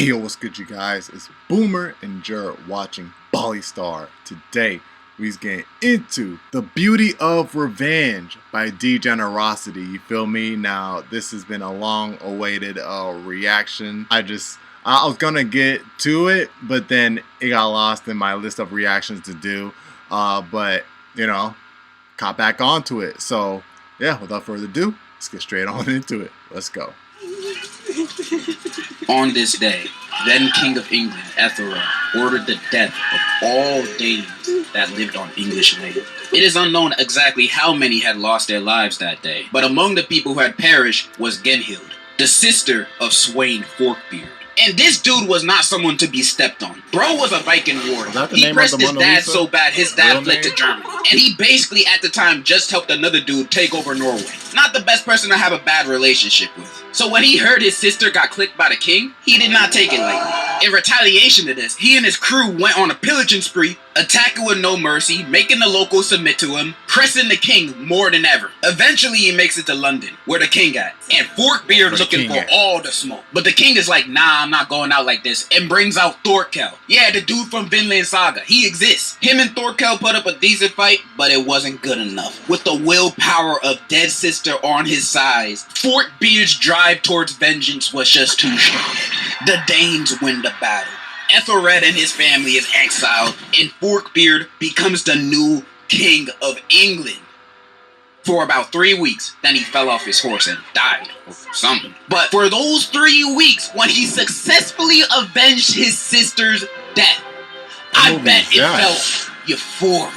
Hey yo, what's good you guys? It's Boomer and Jared watching Bali Star. Today, we's getting into The Beauty of Revenge by D-Generosity. You feel me? Now, this has been a long-awaited reaction. I was gonna get to it, but then it got lost in my list of reactions to do. But, you know, caught back onto it. So, yeah, without further ado, let's get straight on into it. Let's go. On this day, then King of England, Ethelred, ordered the death of all Danes that lived on English land. It is unknown exactly how many had lost their lives that day, but among the people who had perished was Genhild, the sister of Sweyn Forkbeard. And this dude was not someone to be stepped on. Bro was a Viking warrior. He pressed his dad so bad his dad fled to Germany. And he basically at the time just helped another dude take over Norway. Not the best person to have a bad relationship with. So when he heard his sister got clipped by the king, he did not take it lightly. In retaliation to this, he and his crew went on a pillaging spree, attacking with no mercy, making the locals submit to him, pressing the king more than ever. Eventually he makes it to London, where the king at, and Forkbeard looking for all the smoke. But the king is like, nah, I'm not going out like this, and brings out Thorkel. Yeah, the dude from Vinland Saga, he exists. Him and Thorkel put up a decent fight, but it wasn't good enough. With the willpower of dead sister on his side, Forkbeard's drive towards vengeance was just too strong. The Danes win the battle. Ethelred and his family is exiled, and Forkbeard becomes the new king of England. For about 3 weeks, then he fell off his horse and died, or something. But for those 3 weeks, when he successfully avenged his sister's death, I bet it felt euphoric.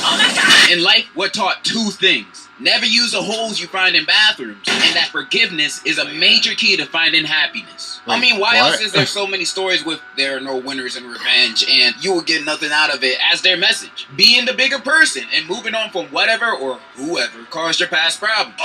Oh my God! In life, we're taught two things. Never use the holes you find in bathrooms, and that forgiveness is a major key to finding happiness. I mean, why else is there so many stories with there are no winners in revenge, and you will get nothing out of it as their message? Being the bigger person and moving on from whatever or whoever caused your past problems.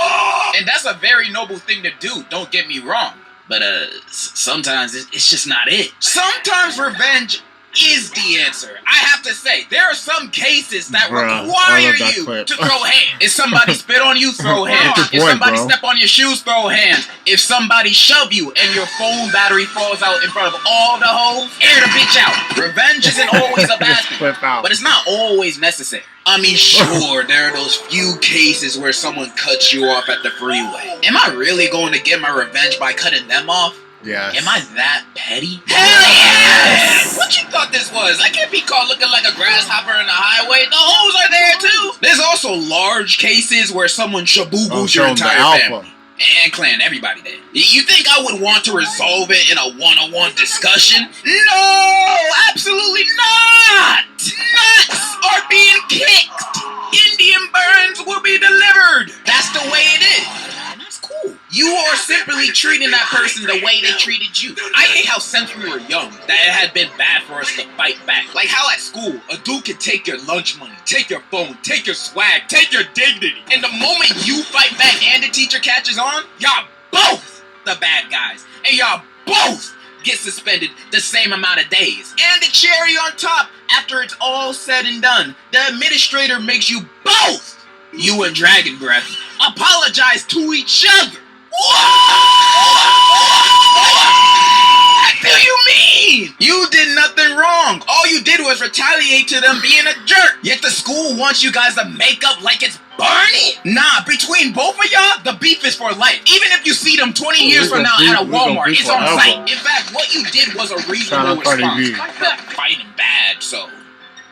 And that's a very noble thing to do, don't get me wrong. But sometimes it's just not it. Sometimes revenge is the answer. I have to say, there are some cases that require you to throw hands. If somebody spit on you, throw hands. If somebody step on your shoes, throw hands. If somebody shove you and your phone battery falls out in front of all the hoes, air the bitch out. Revenge isn't always a bad thing, but it's not always necessary. I mean, sure, there are those few cases where someone cuts you off at the freeway. Am I really going to get my revenge by cutting them off? Yeah. Am I that petty? Hell yeah! What you thought this was? I can't be caught looking like a grasshopper in the highway. The hoes are there too. There's also large cases where someone shaboogles your entire family. And clan, everybody there. You think I would want to resolve it in a one-on-one discussion? No! Absolutely not! Nuts are being kicked! Indian burns will be delivered! That's the way it is. You are simply treating that person the way they treated you. I hate how since we were young, that it had been bad for us to fight back. Like how at school, a dude could take your lunch money, take your phone, take your swag, take your dignity. And the moment you fight back and the teacher catches on, y'all both the bad guys. And y'all both get suspended the same amount of days. And the cherry on top, after it's all said and done, the administrator makes you both, you and Dragon Breath, apologize to each other. What do you mean? You did nothing wrong. All you did was retaliate to them being a jerk. Yet the school wants you guys to make up like it's Barney? Nah, between both of y'all, the beef is for life. Even if you see them 20 years from now at a Walmart, it's on site. In fact, what you did was a reasonable response. Not fighting bad, so...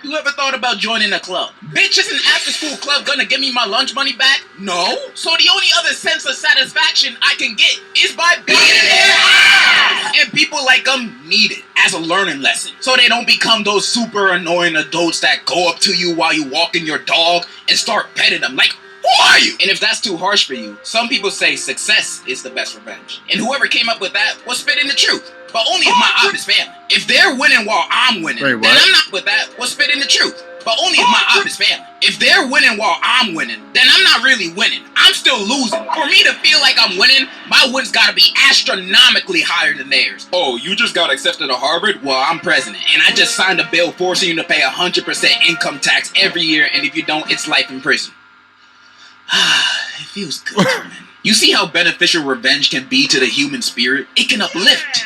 You ever thought about joining a club? Bitch, is an after-school club gonna give me my lunch money back? No. So the only other sense of satisfaction I can get is by beating their ass! And people like them need it as a learning lesson, so they don't become those super annoying adults that go up to you while you walking your dog and start petting them like, who are you? And if that's too harsh for you, some people say success is the best revenge. And whoever came up with that was spitting the truth. But only if my op is failing. If they're winning while I'm winning, then I'm not with that. What's spitting the truth? But only if my op is failing. If they're winning while I'm winning, then I'm not really winning. I'm still losing. For me to feel like I'm winning, my wins gotta be astronomically higher than theirs. Oh, you just got accepted to Harvard? Well, I'm president, and I just signed a bill forcing you to pay 100% income tax every year, and if you don't, it's life in prison. It feels good, man. You see how beneficial revenge can be to the human spirit? It can uplift,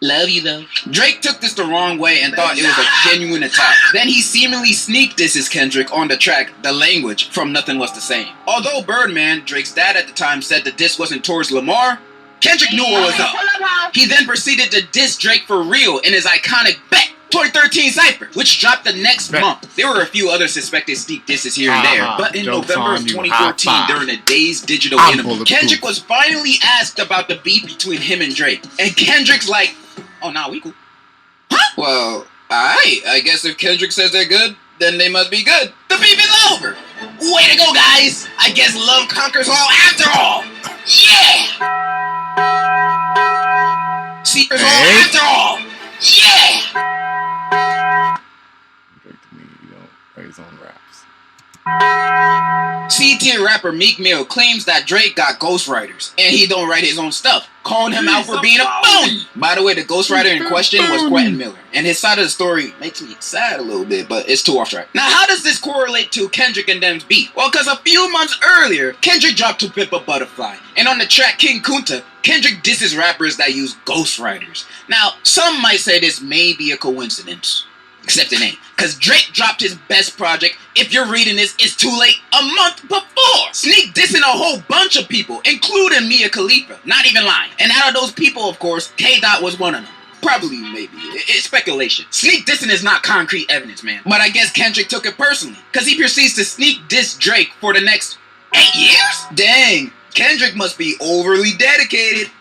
Love you though. Drake took this the wrong way and thought it was a genuine attack. Then he seemingly sneak disses Kendrick on the track The Language from Nothing Was the Same. Although Birdman, Drake's dad at the time, said the diss wasn't towards Lamar, Kendrick knew what was up. He then proceeded to diss Drake for real in his iconic Bet 2013 Cypher, which dropped the next month. There were a few other suspected sneak disses here and there, but in November of 2014, during the Day's digital interview, Kendrick was finally asked about the beef between him and Drake. And Kendrick's like, oh, nah, we cool. Huh? Well, alright. I guess if Kendrick says they're good, then they must be good. The beef is over. Way to go, guys. I guess love conquers all after all. Yeah. Secrets all after all. Yeah. Drake to me, you don't write his own raps. C-tier rapper Meek Mill claims that Drake got ghostwriters and he don't write his own stuff, calling him out for being a phony. By the way, the ghostwriter in question was Quentin Miller, and his side of the story makes me sad a little bit, but it's too off track. Now, how does this correlate to Kendrick and them's beef? Well, because a few months earlier, Kendrick dropped To Pimp a Butterfly, and on the track King Kunta, Kendrick disses rappers that use ghostwriters. Now, some might say this may be a coincidence. Except it ain't. Because Drake dropped his best project, if you're reading this, it's too late, a month before. Sneak dissing a whole bunch of people, including Mia Khalifa. Not even lying. And out of those people, of course, K-Dot was one of them. Probably, maybe. It's speculation. Sneak dissing is not concrete evidence, man. But I guess Kendrick took it personally. Because he proceeds to sneak diss Drake for the next 8 years? Dang. Kendrick must be overly dedicated.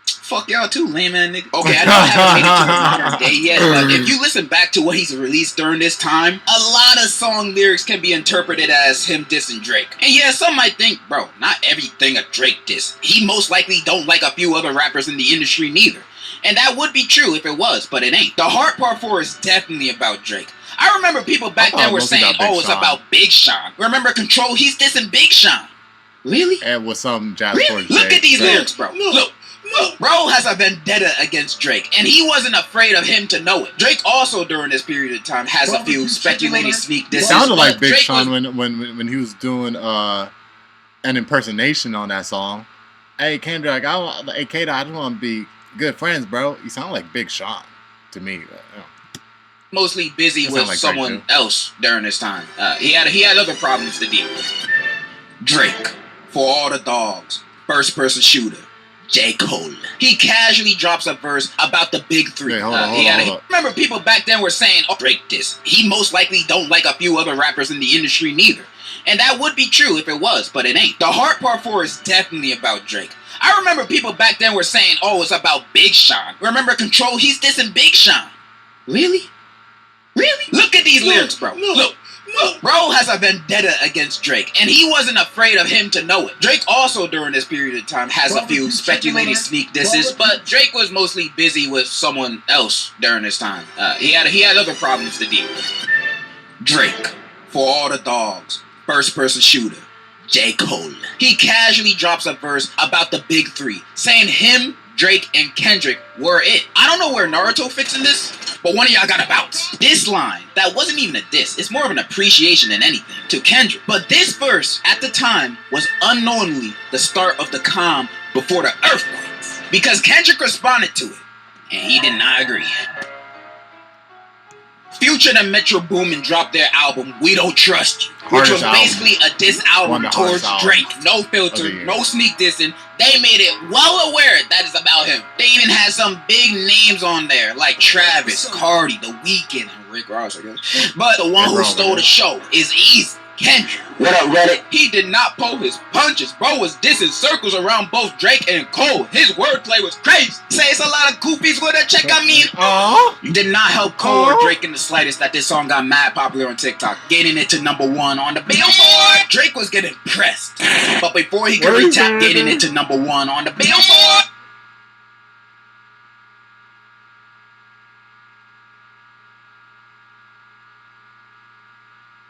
Fuck y'all too, lame man nigga. Okay, I know I haven't made it to the modern day yet, but if you listen back to what he's released during this time, a lot of song lyrics can be interpreted as him dissing Drake. And yeah, some might think, bro, not everything a Drake diss. He most likely don't like a few other rappers in the industry neither. And that would be true if it was, but it ain't. The Heart Part 4 is definitely about Drake. I remember people back then were saying, oh, it's about Big Sean. Remember Control? He's dissing Big Sean. Really? And with some jazz really? Look at these lyrics, bro. Look. Bro has a vendetta against Drake, and he wasn't afraid of him to know it. Drake also, during this period of time, has a few speculated sneak disses. It sounded like Big Sean when he was doing an impersonation on that song. Hey, Kendrick, hey, K-Dot, I just want to be good friends, bro. You sound like Big Sean to me. Mostly busy with like someone else during this time. He had other problems to deal with. Drake, For All the Dogs, First Person Shooter. J. Cole. He casually drops a verse about the big three. Hold on. Remember, people back then were saying, oh, Drake this. He most likely don't like a few other rappers in the industry neither. And that would be true if it was, but it ain't. The Heart Part 4 is definitely about Drake. I remember people back then were saying, oh, it's about Big Sean. Remember Control? He's dissing Big Sean. Really? Really? Look at these lyrics, bro. Look. Bro has a vendetta against Drake, and he wasn't afraid of him to know it. Drake also, during this period of time, has a few speculated sneak disses, but Drake was mostly busy with someone else during this time. He had other problems to deal with. Drake, For All the Dogs, First Person Shooter. J. Cole. He casually drops a verse about the big three, saying him, Drake, and Kendrick were it. I don't know where Naruto fits in this, but one of y'all got a bounce. This line, that wasn't even a diss, it's more of an appreciation than anything, to Kendrick. But this verse, at the time, was unknowingly the start of the calm before the earthquakes. Because Kendrick responded to it, and he did not agree. Future and Metro Boomin dropped their album, We Don't Trust You, which was basically a diss album towards Drake. No filter, no sneak dissing. They made it well aware that it's about him. They even had some big names on there, like Travis, Cardi, The Weeknd, and Rick Ross, I guess. But the one who stole the show is easy. Kendrick. What up, Reddit? He did not pull his punches. Bro was dissing circles around both Drake and Cole. His wordplay was crazy. Say it's a lot of goofies with a check, I mean. Did not help Cole or Drake in the slightest that this song got mad popular on TikTok, getting it to #1 on the Billboard. Drake was getting pressed, but before he could retap getting it to #1 on the Billboard.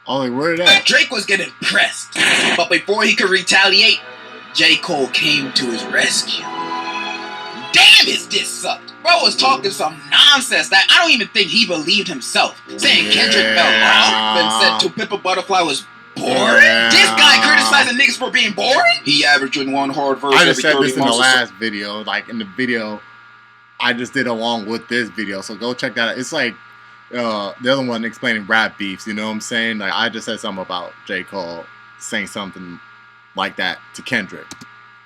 Only word that. Drake was getting pressed, but before he could retaliate, J. Cole came to his rescue. Damn, his diss sucked. Bro was talking some nonsense that I don't even think he believed himself. Saying Kendrick felt off and said To Pimp a Butterfly was boring. This guy criticizing niggas for being boring. He averaging one hard verse I just every said 30 this in the months. last video, like in the video I just did along with this video. So go check that out. It's like the other one explaining rap beefs. You know what I'm saying? Like I just said something about J. Cole saying something like that to Kendrick.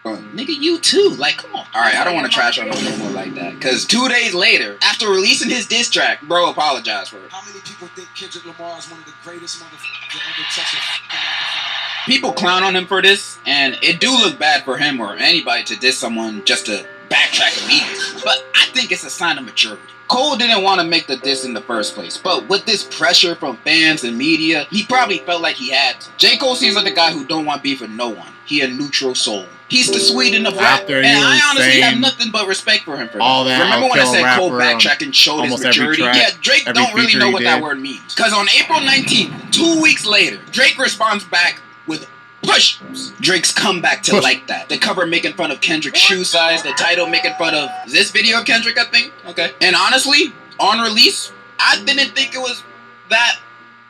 Nigga, you too. Like, come on. Alright, I don't want to trash on no more like that. Because 2 days later, after releasing his diss track, bro apologized for it. How many people think Kendrick Lamar is one of the greatest motherfuckers to ever touch a microphone? People clown on him for this, and it do look bad for him or anybody to diss someone just to backtrack immediately. But I think it's a sign of maturity. Cole didn't want to make the diss in the first place, but with this pressure from fans and media, he probably felt like he had to. J. Cole seems like the guy who don't want beef with no one. He a neutral soul. He's the Sweden of rap, and I honestly have nothing but respect for him for that. Remember when I said Cole backtracked and showed his maturity? Yeah, Drake don't really know what that word means. Because on April 19th, 2 weeks later, Drake responds back with push-ups. Drake's comeback to Like That. The cover making fun of Kendrick's shoe size. The title making fun of this video of Kendrick, I think. Okay. And honestly, on release, I didn't think it was that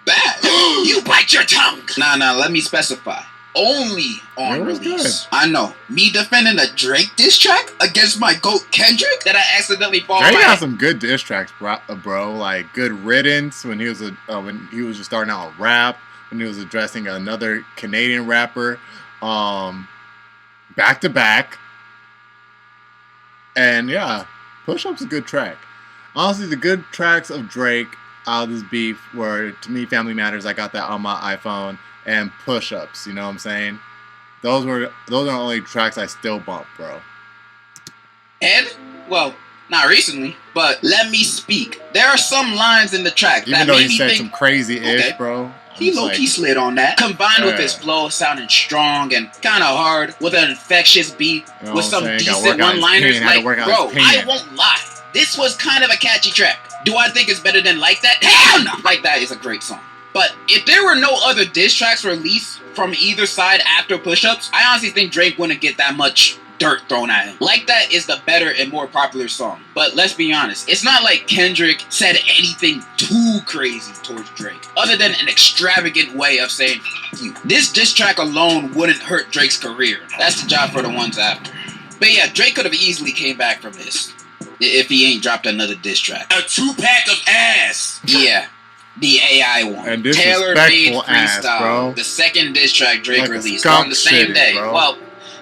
bad. You bite your tongue. Nah, let me specify. Only on release. Good. I know. Me defending a Drake diss track against my GOAT Kendrick that I accidentally fall Drake got some good diss tracks, bro. Like Good Riddance when he was just starting out with rap. When he was addressing another Canadian rapper, back to back, and yeah, Push Up's a good track. Honestly, the good tracks of Drake out of this beef were, to me, Family Matters. I got that on my iPhone, and Push Ups. You know what I'm saying? Those are the only tracks I still bump, bro. And well, not recently, but Let Me Speak. There are some lines in the track even that though made he me said think, some crazy-ish, okay. Bro. He low-key slid on that. Combined with his flow sounding strong and kind of hard, with an infectious beat, you know with some decent one-liners. Like, bro, I won't lie. This was kind of a catchy track. Do I think it's better than Like That? Hell no! Like That is a great song. But if there were no other diss tracks released from either side after Push-Ups, I honestly think Drake wouldn't get that much dirt thrown at him. Like That is the better and more popular song. But let's be honest, it's not like Kendrick said anything too crazy towards Drake, other than an extravagant way of saying F you. This diss track alone wouldn't hurt Drake's career. That's the job for the ones after. But yeah, Drake could have easily came back from this if he ain't dropped another diss track. A 2-pack of ass. Yeah. The AI one. And Tailor-made freestyle. Ass, bro. The second diss track Drake like released on the same day. Bro. Well,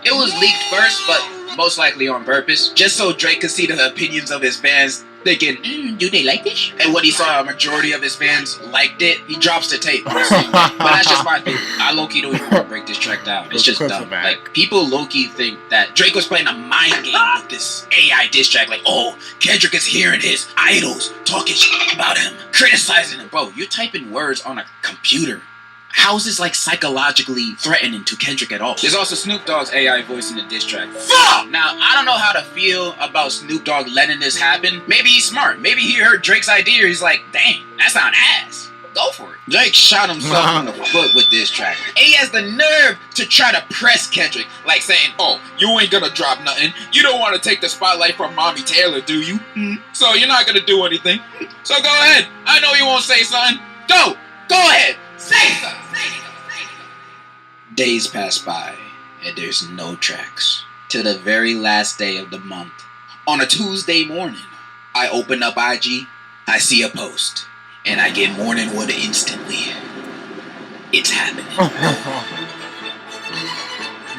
it was leaked first, but most likely on purpose, just so Drake could see the opinions of his fans, thinking, do they like this? And when he saw a majority of his fans liked it, he drops the tape on the same day. But that's just my opinion. I low-key don't even want to break this track down. It's just dumb. Like, people low-key think that Drake was playing a mind game with this AI diss track. Like, oh, Kendrick is hearing his idols talking shit about him, criticizing him. Bro, you're typing words on a computer. How is this like psychologically threatening to Kendrick at all? There's also Snoop Dogg's AI voice in the diss track. Fuck! Now, I don't know how to feel about Snoop Dogg letting this happen. Maybe he's smart. Maybe he heard Drake's idea. He's like, dang, that sound ass. Go for it. Drake shot himself in the foot with this track. And he has the nerve to try to press Kendrick, like saying, oh, you ain't gonna drop nothing. You don't want to take the spotlight from Mommy Taylor, do you? So you're not gonna do anything. So go ahead. I know you won't say something. Go ahead. Say something. Days pass by, and there's no tracks. Till the very last day of the month. On a Tuesday morning, I open up IG, I see a post, and I get Morning Wood instantly. It's happening.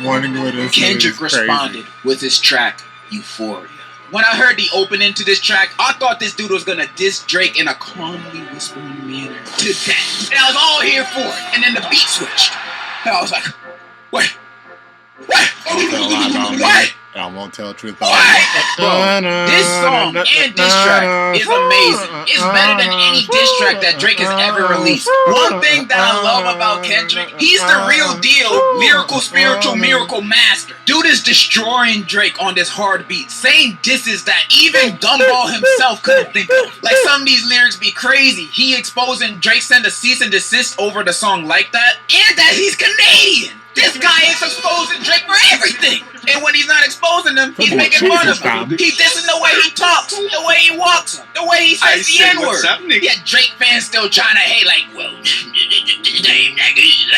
Morning Wood is Kendrick responded with his track, Euphoria. When I heard the opening to this track, I thought this dude was gonna diss Drake in a calmly whispering manner to death. And I was all here for it. And then the beat switched. And I was like, what? I won't tell the truth. Bro, this song and diss track is amazing. It's better than any diss track that Drake has ever released. One thing that I love about Kendrick, he's the real deal, lyrical, spiritual, miracle master. Dude is destroying Drake on this hard beat, saying disses that even Gumball himself couldn't think of. Like, some of these lyrics be crazy. He exposing Drake send a cease and desist over the song Like That, and that he's Canadian. This guy is exposing Drake for everything. And when he's not exposing them, he's making fun of him. He's dissing the way he talks, the way he walks, the way he says the N-word. Yeah, Drake fans still trying to hate, like, well, like,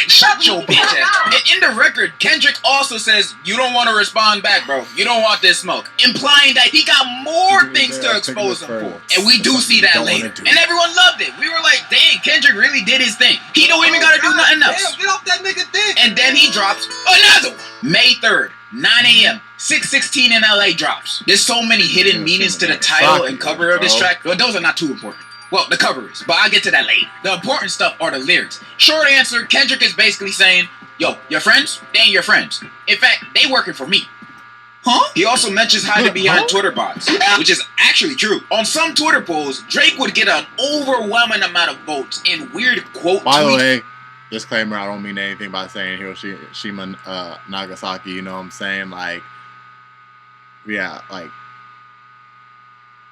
shut your bitch ass. in the record, Kendrick also says, you don't want to respond back, bro. You don't want this smoke. Implying that he got more things to expose him for. And we do see that later. And everyone loved it. We were like, dang, Kendrick really did his thing. He don't even gotta do nothing else. Damn, get off that nigga dick. And then he drops another one. May 3rd, 9 a.m. 6:16 in LA drops. There's so many hidden meanings to the title and cover of this track, but those are not too important. Well, the cover is, but I'll get to that later. The important stuff are the lyrics. Short answer, Kendrick is basically saying, yo, your friends? They ain't your friends. In fact, they working for me. Huh? He also mentions hiding behind Twitter bots, which is actually true. On some Twitter polls, Drake would get an overwhelming amount of votes in weird quote By the tweets. way, disclaimer, I don't mean anything by saying Hiroshima, Nagasaki, you know what I'm saying? Like, yeah, like,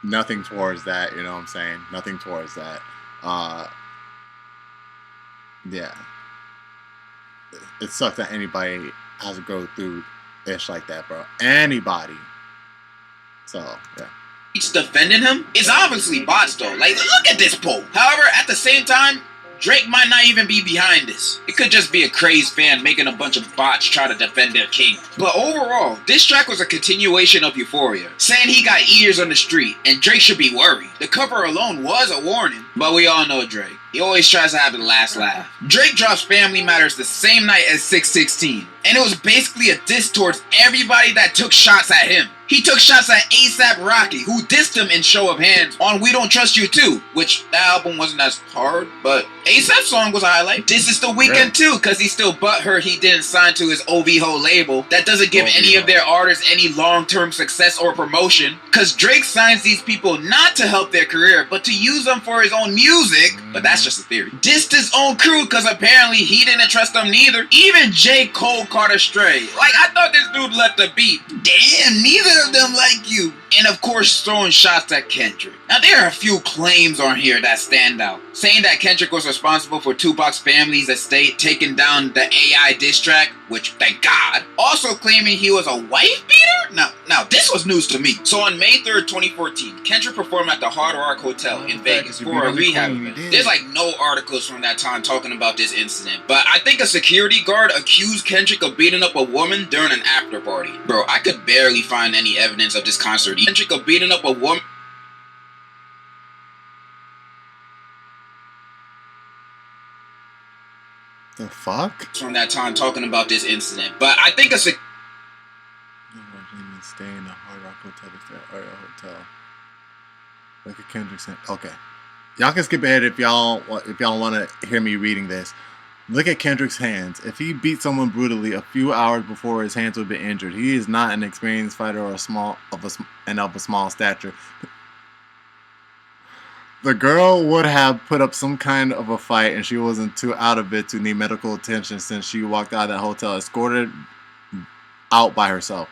nothing towards that, you know what I'm saying? Nothing towards that. Yeah. It sucks that anybody has to go through ish like that, bro. Anybody. So, yeah. He's defending him. It's obviously bots though. Like, look at this poll. However, at the same time, Drake might not even be behind this. It could just be a crazed fan making a bunch of bots try to defend their king. But overall, this track was a continuation of Euphoria, saying he got ears on the street and Drake should be worried. The cover alone was a warning, but we all know Drake. He always tries to have the last laugh. Drake drops Family Matters the same night as 6:16, and it was basically a diss towards everybody that took shots at him. He took shots at A$AP Rocky, who dissed him in Show of Hands on We Don't Trust You Too, which that album wasn't as hard, but A$AP's song was a highlight. This is The Weeknd too, because he still butthurt he didn't sign to his OVO label. That doesn't give any of their artists any long-term success or promotion, because Drake signs these people not to help their career, but to use them for his own music. But that's just a theory. Dissed his own crew, because apparently he didn't trust them neither. Even J. Cole caught a stray. Like, I thought this dude left the beat. Damn, neither of them like you. And of course, throwing shots at Kendrick. Now, there are a few claims on here that stand out. Saying that Kendrick was responsible for Tupac's family's estate taking down the AI diss track, which, thank God. Also claiming he was a wife beater? Now, this was news to me. So on May 3rd, 2014, Kendrick performed at the Hard Rock Hotel in Vegas for a rehab event. There's like no articles from that time talking about this incident, but I think a security guard accused Kendrick of beating up a woman during an after party. Bro, I could barely find any evidence of this concert. Kendrick of beating up a woman. The fuck? From that time talking about this incident, but I think a Stay in the Hard Rock Hotel. Look at Kendrick saying, okay. Y'all can skip ahead if y'all don't want to hear me reading this. Look at Kendrick's hands. If he beat someone brutally a few hours before his hands would be injured, he is not an experienced fighter or of a small stature. The girl would have put up some kind of a fight, and she wasn't too out of it to need medical attention since she walked out of that hotel escorted out by herself.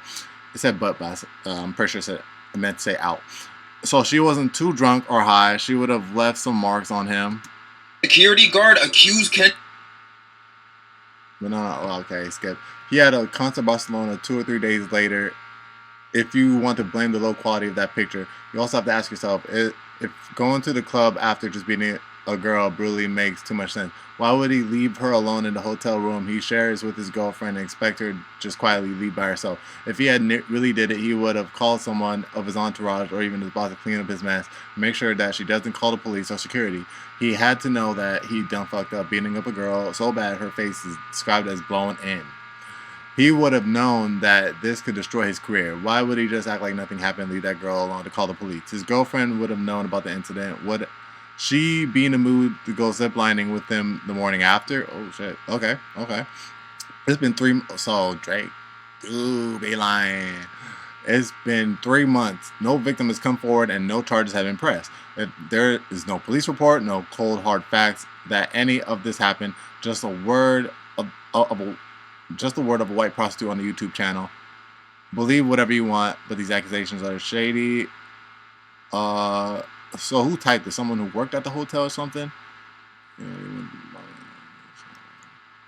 It said but, I'm pretty sure I meant to say out. So she wasn't too drunk or high. She would have left some marks on him. Security guard accused Kendrick. But okay, skip. He had a concert Barcelona 2 or 3 days later. If you want to blame the low quality of that picture, you also have to ask yourself, if going to the club after just beating a girl brutally makes too much sense, why would he leave her alone in the hotel room he shares with his girlfriend and expect her to just quietly leave by herself? If he had really did it, he would have called someone of his entourage or even his boss to clean up his mess, make sure that she doesn't call the police or security. He had to know that he done fucked up beating up a girl so bad her face is described as blowing in. He would have known that this could destroy his career. Why would he just act like nothing happened and leave that girl alone to call the police? His girlfriend would have known about the incident. Would she be in the mood to go ziplining with him the morning after? Oh shit. Okay. It's been 3 months. So Drake, dude, be lying. It's been 3 months. No victim has come forward and no charges have been pressed. If there is no police report, no cold hard facts that any of this happened. Just a word of a white prostitute on the YouTube channel. Believe whatever you want, but these accusations are shady. So who typed this? Someone who worked at the hotel or something?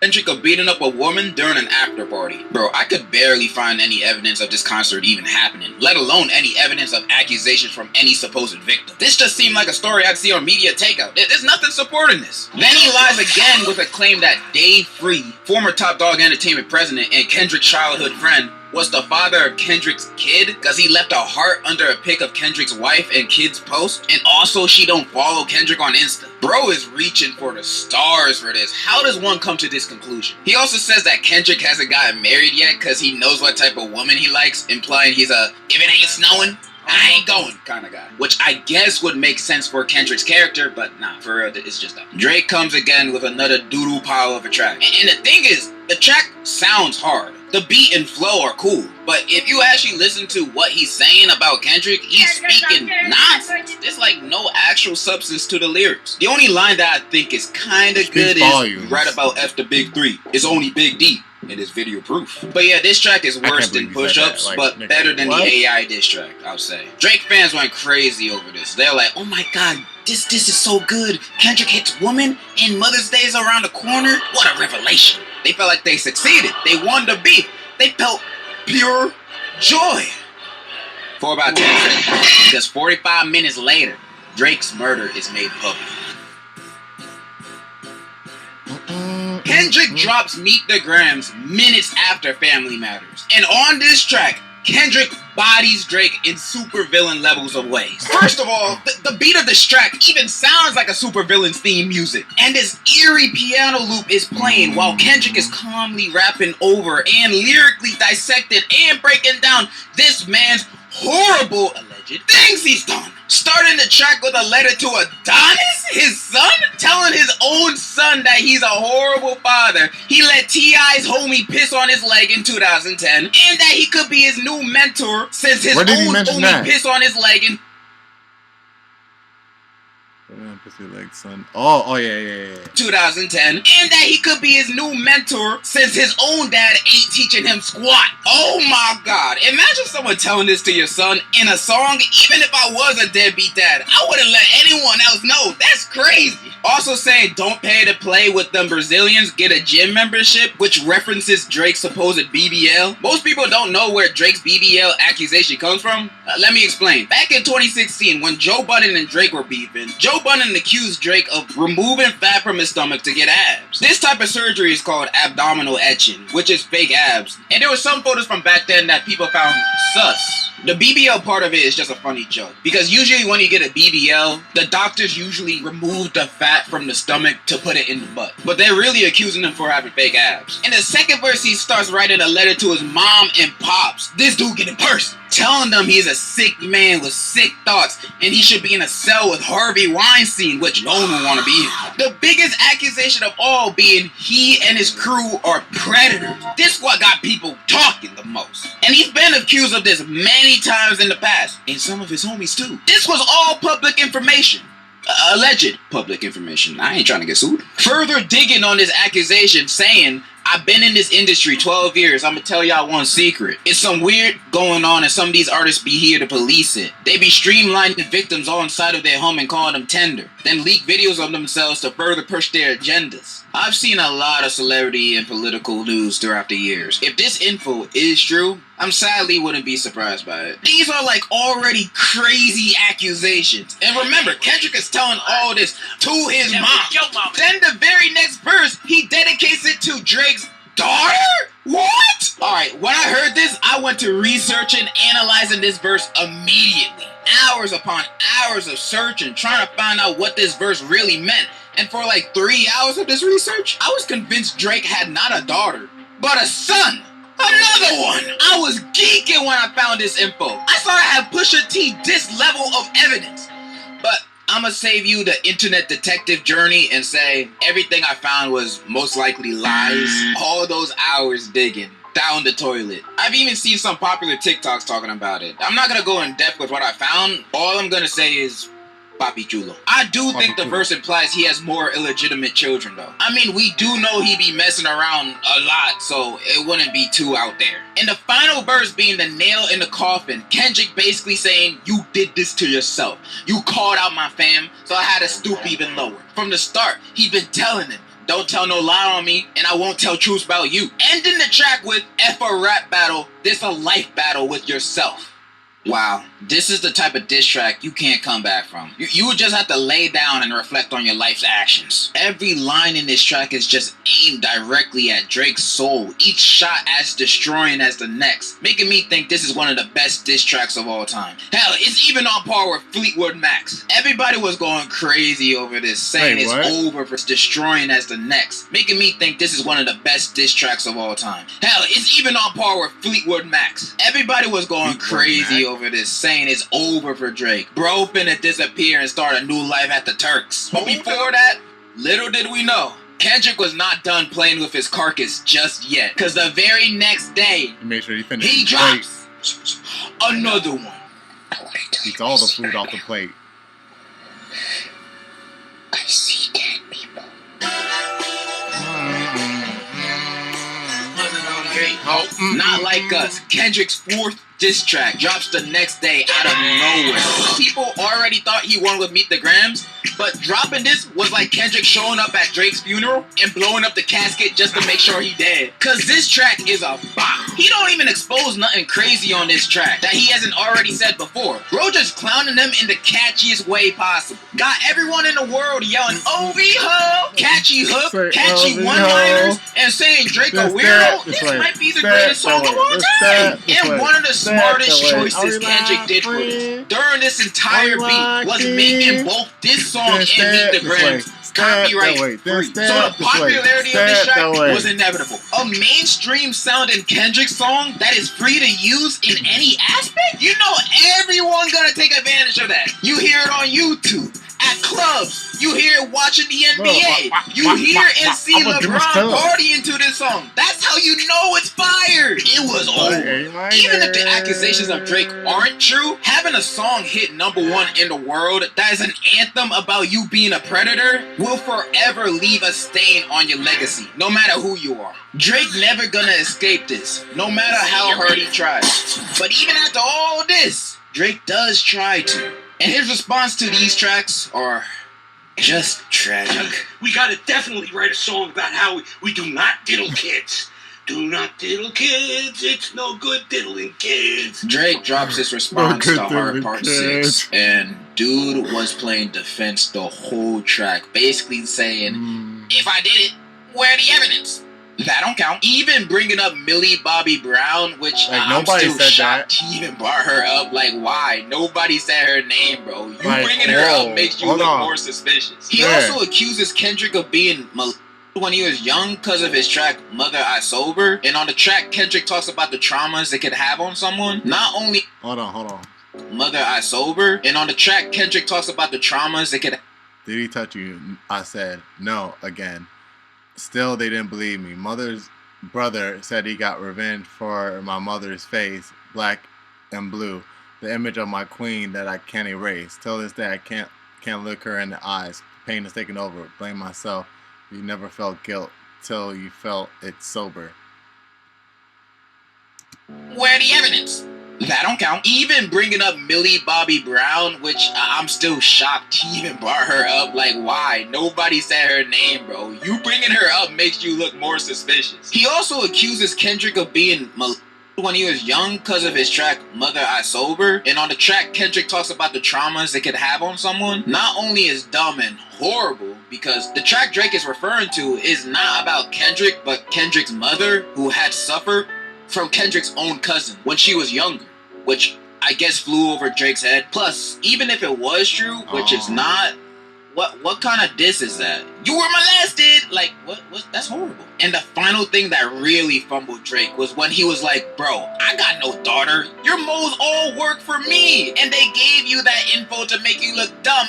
Kendrick of beating up a woman during an after party. Bro, I could barely find any evidence of this concert even happening, let alone any evidence of accusations from any supposed victim. This just seemed like a story I'd see on Media Takeout. There's nothing supporting this. Then he lies again with a claim that Dave Free, former Top Dog Entertainment president and Kendrick's childhood friend, was the father of Kendrick's kid because he left a heart under a pic of Kendrick's wife and kid's post, and also she don't follow Kendrick on Insta. Bro is reaching for the stars for this. How does one come to this conclusion? He also says that Kendrick hasn't gotten married yet because he knows what type of woman he likes, implying he's a if it ain't snowing, I ain't going kind of guy. Which I guess would make sense for Kendrick's character, but nah, for real, it's just dumb. Drake comes again with another doodle pile of a track. And the thing is, the track sounds hard. The beat and flow are cool, but if you actually listen to what he's saying about Kendrick, he's speaking nonsense. There's like no actual substance to the lyrics. The only line that I think is kind of good is right about F the Big 3. It's only Big D. It is video proof. But yeah, this track is worse than Push-Ups, but better than the AI diss track, I'll say. Drake fans went crazy over this. They're like, oh my god, this is so good. Kendrick hits woman and Mother's Day is around the corner. What a revelation. They felt like they succeeded. They won the beef. They felt pure joy. For about 10 seconds. Because 45 minutes later, Drake's murder is made public. Kendrick drops Meet the Grams minutes after Family Matters. And on this track, Kendrick bodies Drake in supervillain levels of ways. First of all, the beat of this track even sounds like a supervillain's theme music. And this eerie piano loop is playing while Kendrick is calmly rapping over and lyrically dissecting and breaking down this man's horrible alleged things he's done. Starting the track with a letter to Adonis, his son, telling his own son that he's a horrible father. He let T.I.'s homie piss on his leg in 2010, and that he could be his new mentor since his own homie pissed on his leg in Oh yeah. 2010, and that he could be his new mentor since his own dad ain't teaching him squat. Oh my god, imagine someone telling this to your son in a song. Even if I was a deadbeat dad, I wouldn't let anyone else know. That's crazy. Also saying don't pay to play with them Brazilians, get a gym membership, which references Drake's supposed BBL. Most people don't know where Drake's BBL accusation comes from. Let me explain. Back in 2016, when Joe Budden and Drake were beefing, Joe Budden accused Drake of removing fat from his stomach to get abs. This type of surgery is called abdominal etching, which is fake abs. And there were some photos from back then that people found sus. The BBL part of it is just a funny joke, because usually when you get a BBL, the doctors usually remove the fat from the stomach to put it in the butt. But they're really accusing him for having fake abs. In the second verse, he starts writing a letter to his mom and pops. This dude getting personal, telling them he's a sick man with sick thoughts and he should be in a cell with Harvey Weinstein, which no one would want to be in. The biggest accusation of all being he and his crew are predators. This what got people talking the most. And he's been accused of this many times in the past, and some of his homies too. This was all public information. Alleged public information. I ain't trying to get sued. Further digging on this accusation, saying, I've been in this industry 12 years. I'm gonna tell y'all one secret. It's some weird going on and some of these artists be here to police it. They be streamlining victims all inside of their home and calling them tender. Then leak videos of themselves to further push their agendas. I've seen a lot of celebrity and political news throughout the years. If this info is true, I'm sadly wouldn't be surprised by it. These are like already crazy accusations. And remember, Kendrick is telling all this to his mom. Then the very next verse, he dedicates it to Drake's daughter? What? Alright, when I heard this, I went to researching, analyzing this verse immediately. Hours upon hours of searching, trying to find out what this verse really meant. And for like 3 hours of this research, I was convinced Drake had not a daughter, but a son. Another one! I was geeking when I found this info. I thought I had Pusha T this level of evidence. But I'ma save you the internet detective journey and say everything I found was most likely lies. All those hours digging down the toilet. I've even seen some popular TikToks talking about it. I'm not gonna go in depth with what I found. All I'm gonna say is Papi Chulo. I do think the verse implies he has more illegitimate children though. I mean, we do know he be messing around a lot, so it wouldn't be too out there. And the final verse being the nail in the coffin, Kendrick basically saying, you did this to yourself. You called out my fam, so I had to stoop even lower. From the start, he been telling him, Don't tell no lie on me, and I won't tell truths about you. Ending the track with F a rap battle, this a life battle with yourself. Wow, this is the type of diss track you can't come back from. You would just have to lay down and reflect on your life's actions. Every line in this track is just aimed directly at Drake's soul, each shot as destroying as the next, making me think this is one of the best diss tracks of all time. Hell, it's even on par with Fleetwood Mac's. Everybody was going crazy over this, saying it's over for destroying as the next, making me think this is one of the best diss tracks of all time. Hell, it's even on par with Fleetwood Mac's. Everybody was going crazy over this, saying it's over for Drake. Bro finna disappear and start a new life at the Turks. But before that, little did we know, Kendrick was not done playing with his carcass just yet. Cause the very next day, Make sure you finish. he drops another one. Eats all the food off the plate. I see dead people. Not like us. Kendrick's fourth diss track drops the next day out of nowhere. People already thought he won with Meet the Grams, but dropping this was like Kendrick showing up at Drake's funeral and blowing up the casket just to make sure he dead. Cause this track is a bop. He don't even expose nothing crazy on this track that he hasn't already said before. Bro just clowning them in the catchiest way possible. Got everyone in the world yelling OV ho, catchy hook, catchy one-liners, and saying Drake a weirdo. This might be the greatest song of all time. And one of the smartest choices Kendrick did for this during this entire beat was making both this song and Meet the Grams copyright free. So the popularity of this track was inevitable. A mainstream sounding Kendrick song that is free to use in any aspect? You know everyone gonna take advantage of that. You hear it on YouTube, at clubs, you hear it watching the NBA, you hear and see LeBron partying to this song. That's how you know it's fire. It was over. Even if the accusations of Drake aren't true, having a song hit #1 in the world that is an anthem about you being a predator will forever leave a stain on your legacy, no matter who you are. Drake never gonna escape this, no matter how hard he tries. But even after all this, Drake does try to. And his response to these tracks are just tragic. We gotta definitely write a song about how we do not diddle kids. Do not diddle kids, it's no good diddling kids. Drake drops his response to Hard Part 6, and dude was playing defense the whole track, basically saying, if I did it, where the evidence? That don't count. Even bringing up Millie Bobby Brown, which like, I'm nobody still said shocked that. he even brought her up. Like, why? Nobody said her name, bro. You like, bringing her up makes you look more suspicious. He also accuses Kendrick of being when he was young because of his track Mother I Sober. And on the track, Kendrick talks about the traumas it could have on someone. Not only Hold on. Mother I Sober. And on the track, Kendrick talks about the traumas it could. Did he touch you? I said no again. Still, they didn't believe me. Mother's brother said he got revenge for my mother's face, black and blue, the image of my queen that I can't erase. Till this day, I can't look her in the eyes. Pain is taking over. Blame myself. You never felt guilt till you felt it sober. Where the evidence? That don't count. Even bringing up Millie Bobby Brown, which I'm still shocked he even brought her up. Like, why? Nobody said her name, bro. You bringing her up makes you look more suspicious. He also accuses Kendrick of being when he was young because of his track Mother I Sober. And on the track, Kendrick talks about the traumas it could have on someone. Not only is dumb and horrible, because the track Drake is referring to is not about Kendrick, but Kendrick's mother, who had suffered from Kendrick's own cousin when she was younger, which I guess flew over Drake's head. Plus, even if it was true, which it's not, what kind of diss is that? You were molested! Like, what? That's horrible. And the final thing that really fumbled Drake was when he was like, bro, I got no daughter. Your moles all work for me. And they gave you that info to make you look dumb.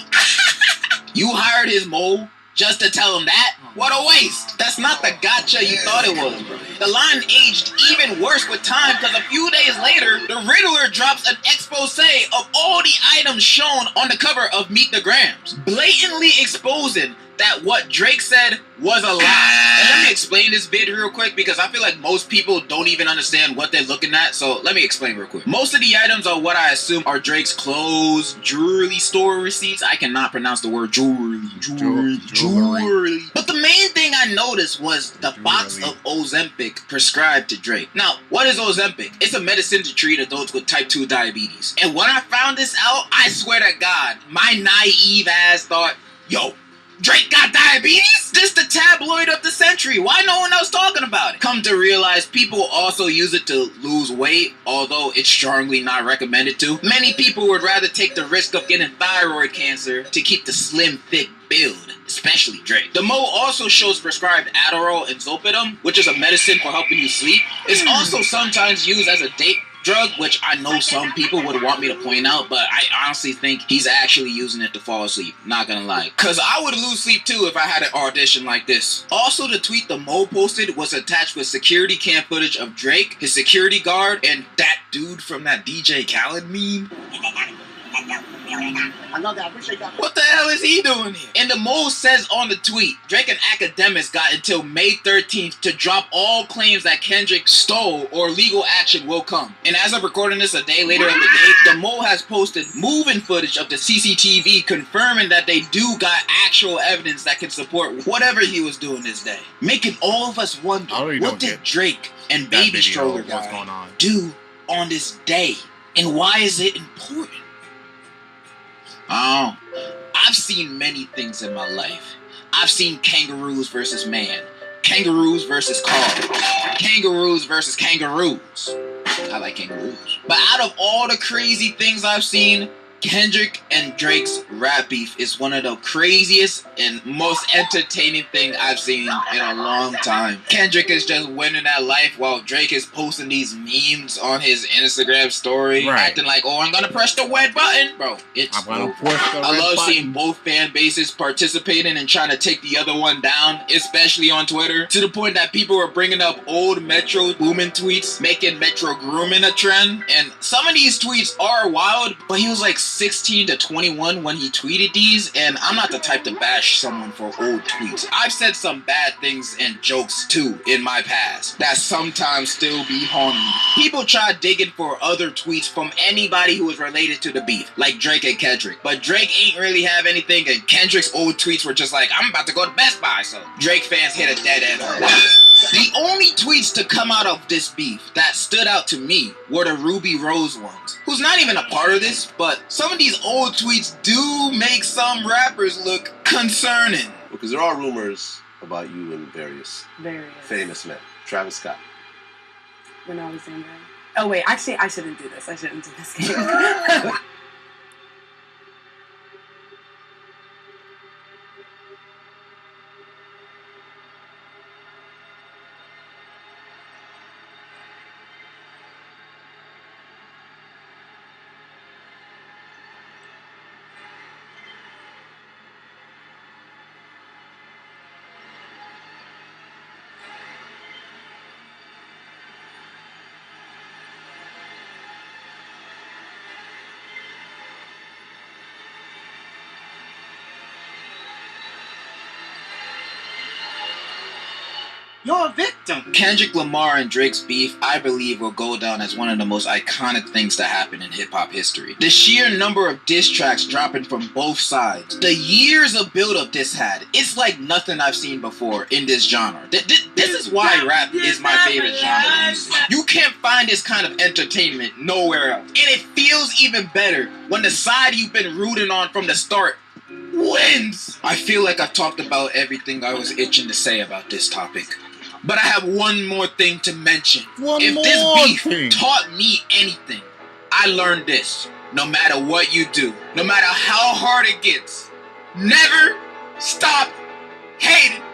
You hired his mole just to tell him that? What a waste. That's not the gotcha you thought it was, bro. The line aged even worse with time because a few days later, the Riddler drops an expose of all the items shown on the cover of Meet the Grams, blatantly exposing that what Drake said was a lie. And let me explain this vid real quick because I feel like most people don't even understand what they're looking at. So let me explain real quick. Most of the items are what I assume are Drake's clothes, jewelry store receipts. I cannot pronounce the word jewelry. But the main thing I noticed was the box of Ozempic prescribed to Drake. Now, what is Ozempic? It's a medicine to treat adults with type 2 diabetes. And when I found this out, I swear to God, my naive ass thought, yo, Drake got diabetes? This the tabloid of the century. Why no one else talking about it? Come to realize people also use it to lose weight, although it's strongly not recommended to. Many people would rather take the risk of getting thyroid cancer to keep the slim, thick build, especially Drake. The Mo also shows prescribed Adderall and Zolpidem, which is a medicine for helping you sleep. It's also sometimes used as a date drug, which I know some people would want me to point out, but I honestly think he's actually using it to fall asleep. Not gonna lie. Cause I would lose sleep too if I had an audition like this. Also, the tweet the Mo posted was attached with security cam footage of Drake, his security guard, and that dude from that DJ Khaled meme. I love that. I appreciate that. What the hell is he doing here? And the Mo says on the tweet, Drake and academics got until May 13th to drop all claims that Kendrick stole or legal action will come. And as of recording this a day later in the day, the Mo has posted moving footage of the CCTV confirming that they do got actual evidence that can support whatever he was doing this day. Making all of us wonder, what did Drake and Baby Stroller guy do on this day? And why is it important? Oh, I've seen many things in my life. I've seen kangaroos versus man, kangaroos versus cars, kangaroos versus kangaroos. I like kangaroos. But out of all the crazy things I've seen, Kendrick and Drake's rap beef is one of the craziest and most entertaining thing I've seen in a long time. Kendrick is just winning at life while Drake is posting these memes on his Instagram story, acting like, oh, I'm gonna press the red button. Bro, I love seeing both fan bases participating and trying to take the other one down, especially on Twitter, to the point that people were bringing up old Metro Boomin tweets, making Metro grooming a trend. And some of these tweets are wild, but he was like 16 to 21 when he tweeted these, and I'm not the type to bash someone for old tweets. I've said some bad things and jokes too in my past that sometimes still be haunting me. People try digging for other tweets from anybody who is related to the beef, like Drake and Kendrick, but Drake ain't really have anything, and Kendrick's old tweets were just like, I'm about to go to Best Buy, so Drake fans hit a dead end on that. The only tweets to come out of this beef that stood out to me were the Ruby Rose ones, who's not even a part of this, but some of these old tweets do make some rappers look concerning. Because there are rumors about you and various famous men. Travis Scott. When I was in there. Oh wait, actually I shouldn't do this. I shouldn't do this game. You're a victim. Kendrick Lamar and Drake's beef, I believe, will go down as one of the most iconic things to happen in hip-hop history. The sheer number of diss tracks dropping from both sides, the years of build-up this had, it's like nothing I've seen before in this genre. This is why rap is my favorite genre. You can't find this kind of entertainment nowhere else. And it feels even better when the side you've been rooting on from the start wins. I feel like I've talked about everything I was itching to say about this topic. But I have one more thing to mention. If this beef taught me anything, I learned this. No matter what you do, no matter how hard it gets, never stop hating.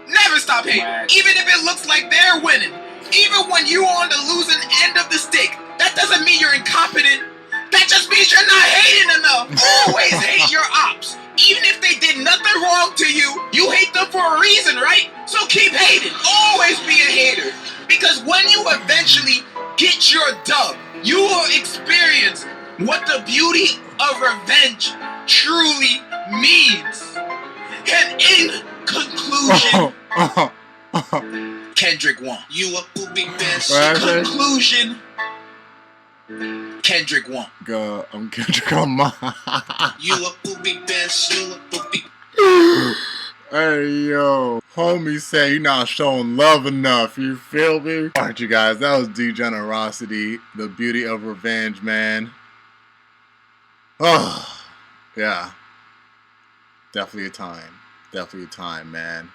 Never stop hating. Even if it looks like they're winning. Even when you're on the losing end of the stick. That doesn't mean you're incompetent. That just means you're not hating enough. Always hate your ops. Even if they did nothing wrong to you, you hate them for a reason, right? So keep hating. Always be a hater. Because when you eventually get your dub, you will experience what the beauty of revenge truly means. And in conclusion, Kendrick won. You a poopy bitch. Conclusion, Kendrick won. God, I'm Kendrick Lamar. You a poopy bitch. You a poopy. Hey, yo. Homie say you're not showing love enough, you feel me? Alright, you guys, that was Degenerosity, the beauty of revenge, man. Oh, yeah. Definitely a time. Definitely a time, man.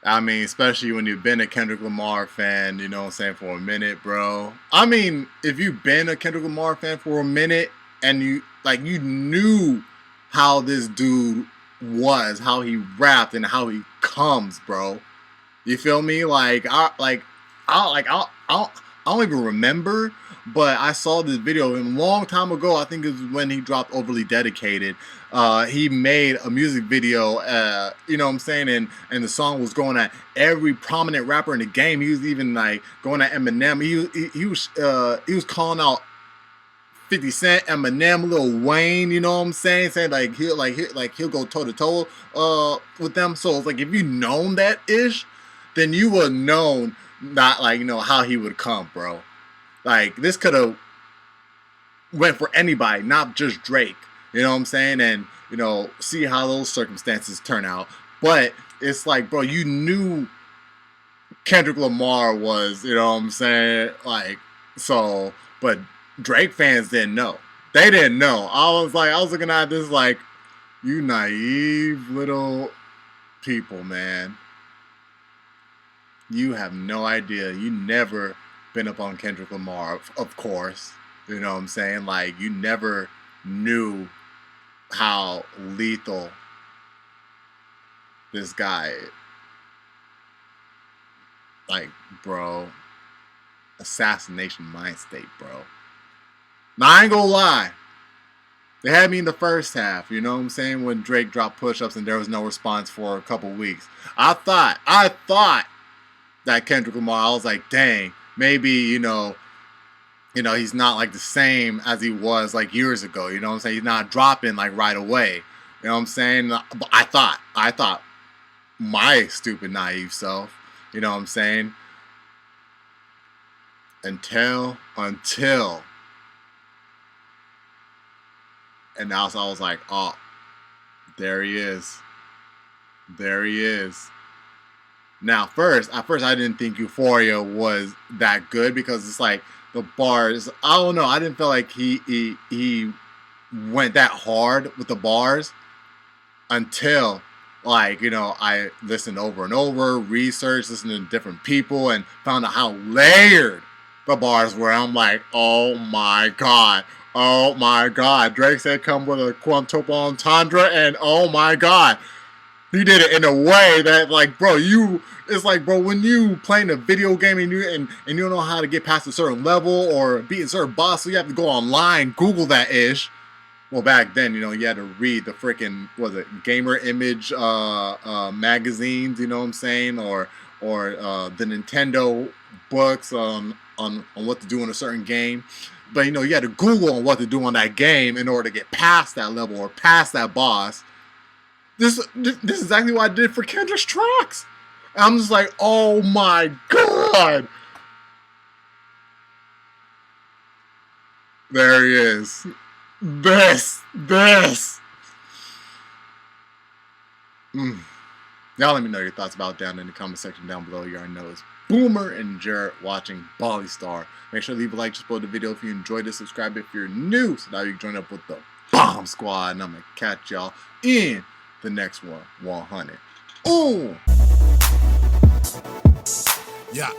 I mean, especially when you've been a Kendrick Lamar fan, you know what I'm saying, for a minute, bro. I mean, if you've been a Kendrick Lamar fan for a minute and you knew how this dude was, how he rapped and how he comes, bro. You feel me? I don't even remember, but I saw this video a long time ago. I think it was when he dropped Overly Dedicated. He made a music video, you know what I'm saying, and the song was going at every prominent rapper in the game. He was even like going at Eminem. He was calling out 50 Cent, Eminem, Lil Wayne, you know what I'm saying? Saying he'll go toe to toe with them. So it's like, if you known that ish, then you would have known not how he would come, bro. Like, this could have went for anybody, not just Drake. You know what I'm saying? And see how those circumstances turn out. But it's like, bro, you knew Kendrick Lamar was, you know what I'm saying? But Drake fans didn't know. They didn't know. I was looking at this like, you naive little people, man. You have no idea. You never been up on Kendrick Lamar, of course. You know what I'm saying? Like, you never knew how lethal this guy is. Like, bro, assassination mind state, bro. Now, I ain't gonna lie. They had me in the first half, you know what I'm saying? When Drake dropped push-ups and there was no response for a couple weeks. I thought that Kendrick Lamar, I was like, dang, maybe, he's not like the same as he was like years ago. You know what I'm saying? He's not dropping like right away. You know what I'm saying? But I thought my stupid naive self, you know what I'm saying? Until and now I was like, oh, there he is. There he is. Now, at first I didn't think Euphoria was that good because it's like the bars. I don't know. I didn't feel like he went that hard with the bars until I listened over and over, researched, listened to different people, and found out how layered the bars were. I'm like, oh my god. Oh my god. Drake said come with a quintuple entendre, and oh my god. He did it in a way that, like, bro, it's like, bro, when you playing a video game and you don't know how to get past a certain level or beat a certain boss, so you have to go online, Google that ish. Well, back then, you had to read the freaking, Gamer Image magazines, you know what I'm saying, or the Nintendo books on what to do in a certain game. But you had to Google on what to do on that game in order to get past that level or past that boss. This is exactly what I did for Kendrick's tracks. I'm just like, oh my god. There he is. This. Y'all let me know your thoughts about it down in the comment section down below. You already know it's Boomer and Jarrett watching Bali Star. Make sure to leave a like, just below the video if you enjoyed it. Subscribe if you're new, so now you can join up with the Bomb Squad. And I'm going to catch y'all in the next one, 100. Ooh! Yeah.